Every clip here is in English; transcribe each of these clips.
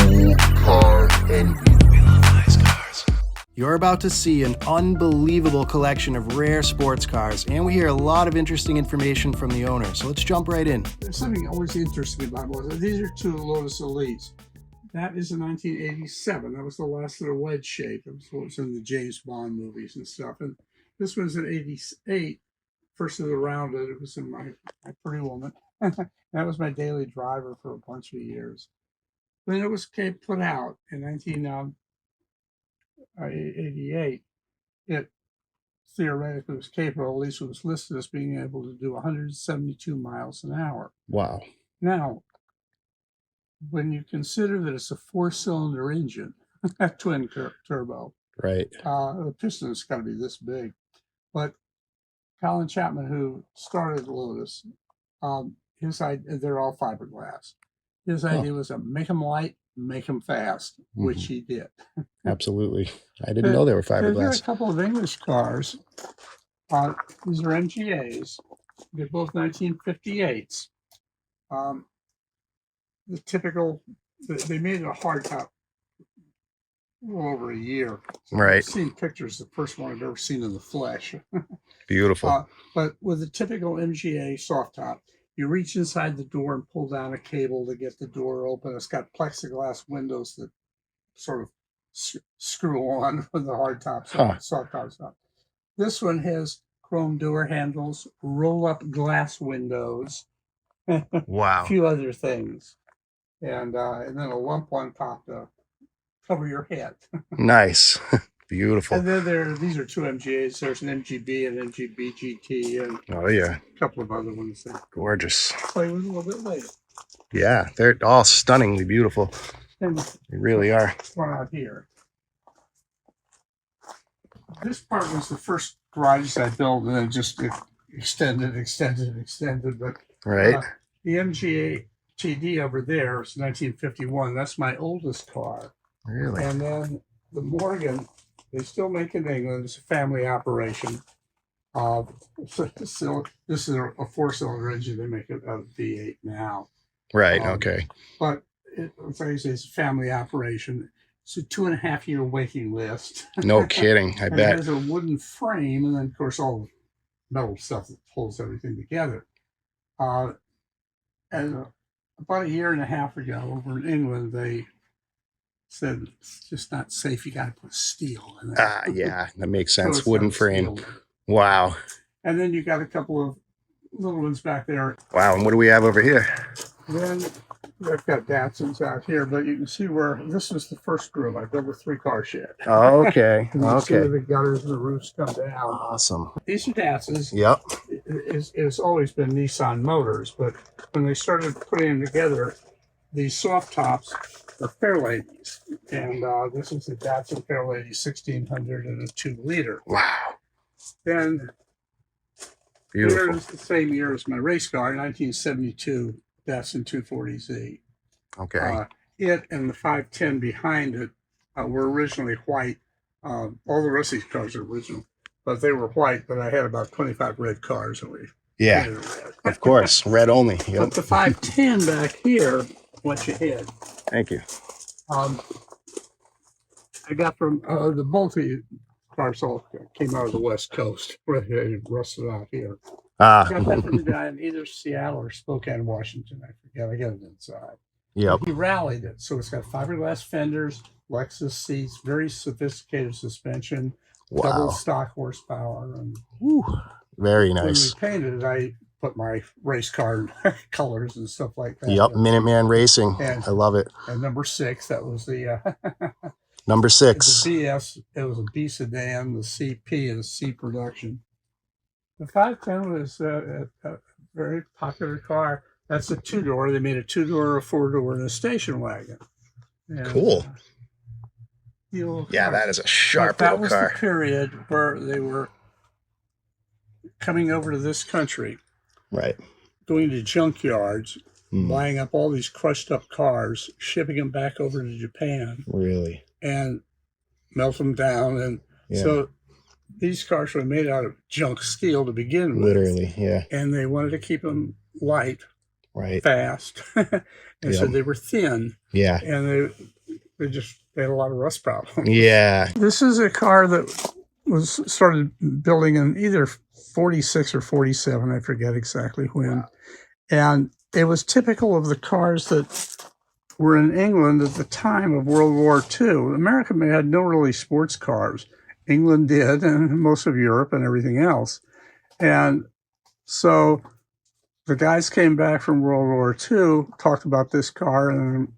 Cool car envy. We love nice cars. You're about to see an unbelievable collection of rare sports cars, and we hear a lot of interesting information from the owner. So let's jump right in. There's something always interesting about Lotus. These are two Lotus Elites. That is a 1987. That was the last of the wedge shape. It was what was in the James Bond movies and stuff. And this one's an 88. First of the rounded. It was in my Pretty Woman. That was my daily driver for a bunch of years. Then it was put out in 1988. It theoretically was capable, at least it was listed as being able to do 172 miles an hour. Wow. Now, when you consider that it's a 4-cylinder engine, twin turbo, Right. the piston's got to be this big. But Colin Chapman, who started Lotus, his idea, they're all fiberglass. His idea was to make them light, make them fast, which he did. Absolutely. I didn't know they were There are a fiberglass. couple of English cars. These are MGAs. They're both 1958s. The typical, they made it a hardtop a little over a year. Right. I've seen pictures, the first one I've ever seen in the flesh. Beautiful. But with a typical MGA soft top, you reach inside the door and pull down a cable to get the door open. It's got plexiglass windows that sort of screw on when the hard tops on, soft tops on. This one has chrome door handles, roll-up glass windows, Wow. a few other things, and then a lump on top to cover your head. Nice. Beautiful. And then these are two MGAs. There's an MGB and MGB GT and Oh, yeah. a couple of other ones that Gorgeous. play with a little bit later. Yeah. They're all stunningly beautiful. And They really are. one out here. This part was the first garage I built, and then just extended. But Right. the MGA TD over there is 1951. That's my oldest car. Really. And then the Morgan, they still make in England. It's a family operation. So this is a 4-cylinder engine. They make it out of V8 now. Right. Okay. But it's a family operation. It's a 2.5-year waiting list. No kidding. I And it bet. has a wooden frame, and then of course all the metal stuff that pulls everything together. And about a year and a half ago, over in England, they said it's just not safe. You got to put steel in it. Yeah. That makes So sense. it's Wooden got frame. steel. Wow. And then you got a couple of little ones back there. Wow. And what do we have over here? Then I've got Datsuns out here, but you can see where this was the first room. I built a 3-car shed. Oh, okay. And you see where Okay. the gutters and the roofs come down. Awesome. These are Datsuns. Yep. It's always been Nissan Motors, but when they started putting them together, these soft tops are Fairladies. And this is the Datsun Fairlady 1600 and a 2-liter. Wow. Then Beautiful. here's the same year as my race car, 1972 Datsun 240Z. Okay. It and the 510 behind it were originally white. All the rest of these cars are original, but they were white. But I had about 25 red cars, and we Yeah. painted them red. Of course. Red only. But Yep. the 510 back here, what you had, Thank you. I got from the multi cars all came out of the West Coast, where they rusted out here. I got that from the guy in either Seattle or Spokane, Washington. I forget. I got it inside. Yep. He rallied it, so it's got fiberglass fenders, Lexus seats, very sophisticated suspension, double Wow. stock horsepower, and Woo. Very when nice. we painted it, I put my race car colors and stuff like that. Yep. Minuteman Racing. And- I love it. And number 6, that was the Number the 6. BS. It was a B sedan. The CP is C production. The 510 was a very popular car. That's a 2-door. They made a 2-door, a 4-door, and a station wagon. And, Cool. Yeah, Yeah, that is a sharp that little was car. the period where they were coming over to this country, Right. going to junkyards, Mm, buying up all these crushed up cars, shipping them back over to Japan, really. and melt them down. And Yeah. so these cars were made out of junk steel to begin with. Literally. Yeah. And they wanted to keep them light, Right. fast. And so Yeah. they were thin. Yeah. And They had a lot of rust problems. Yeah. This is a car that was started building in either 46 or 47, I forget exactly when. Wow. And it was typical of the cars that were in England at the time of World War II. America had no really sports cars. England did, and most of Europe and everything else. And so the guys came back from World War II, talked about this car, and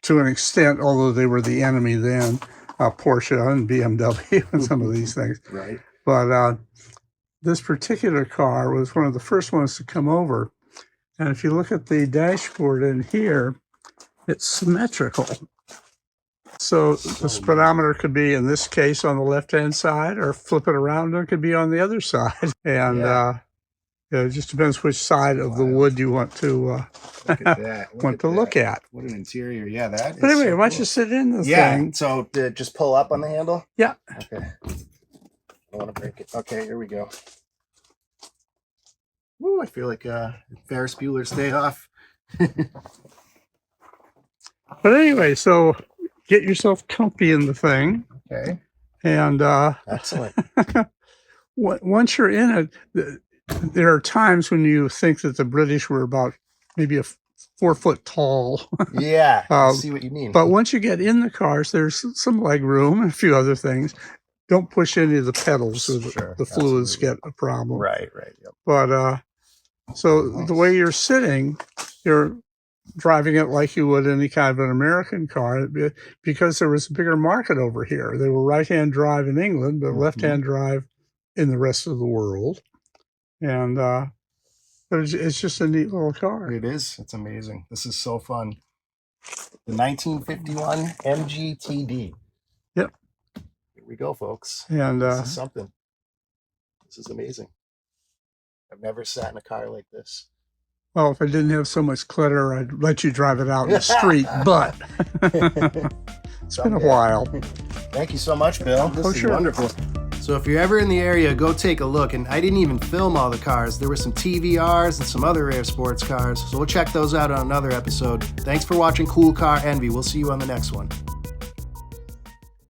to an extent, although they were the enemy then, Porsche and BMW and some of these things. Right. But this particular car was one of the first ones to come over. And if you look at the dashboard in here, it's symmetrical. So the speedometer could be, in this case, on the left-hand side, or flip it around, and it could be on the other side. And it just depends which side of the wood you want to look at that. look at. What an interior. Yeah, that is. But anyway, so why don't cool. you sit in the Yeah, thing? so just pull up on the handle? Yeah. Okay. I want to break it. Okay, here we go. Woo, I feel like Ferris Bueller's Day Off. But anyway, so get yourself comfy in the thing. Okay. And excellent. Once you're in it, there are times when you think that the British were about maybe 4 foot tall. Yeah, I see what you mean. But once you get in the cars, there's some leg room and a few other things. Don't push any of the pedals, or the fluids get a problem. Right. Yep. But so the way you're sitting, you're driving it like you would any kind of an American car, because there was a bigger market over here. They were right-hand drive in England, but left-hand drive in the rest of the world. And but it's just a neat little car. It is. It's amazing. This is so fun. The 1951 MGTD. Yep. Here we go, folks. And this is something. This is amazing. I've never sat in a car like this. Well, if I didn't have so much clutter, I'd let you drive it out in the street, but it's been a while. Thank you so much, Bill. This is wonderful. So if you're ever in the area, go take a look. And I didn't even film all the cars. There were some TVRs and some other rare sports cars. So we'll check those out on another episode. Thanks for watching Cool Car Envy. We'll see you on the next one.